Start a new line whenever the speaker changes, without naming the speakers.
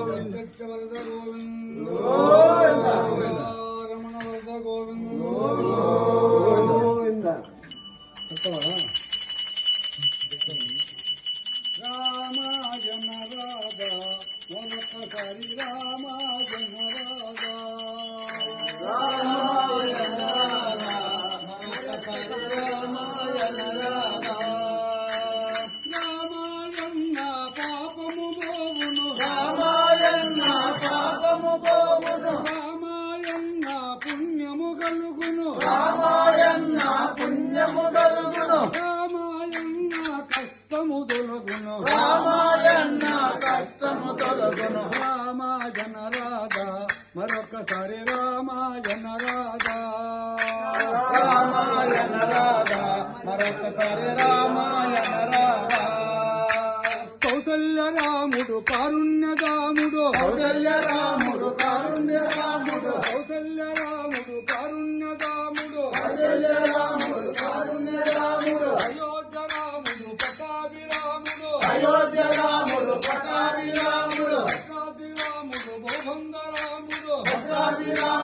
ప్రత్యక్ష వరద గోవింద రమణ వరద గోవింద రామాయణ రాధా ఒక్కసారి రామాయణ రాధా రామాయణ రాధా ఒక్కసారి రామాయణ రాధా రామాయణ పాపము పోవును రామాయణ పాపము పోవును రామాయణ పుణ్యము కలుగును రామాయణ పుణ్యము కలుగును రామాయణ కష్టము తొలగును రామాయణ కష్టము తొలగును రామాయణ రాధా మరొకసారి రామాయణ రాధా రామాయణ రాధా మరొకసారి రామాయణ రాధా కౌసల్య రాముడు కారుణ్యదాముడు కౌసల్య రాముడు కారుణ్యదాముడు కౌసల్య రాముడు కారుణ్యదాముడు కౌసల్య రాముడు కారుణ్యదాముడు అయోధ్య రాముడు పటాభిరాముడు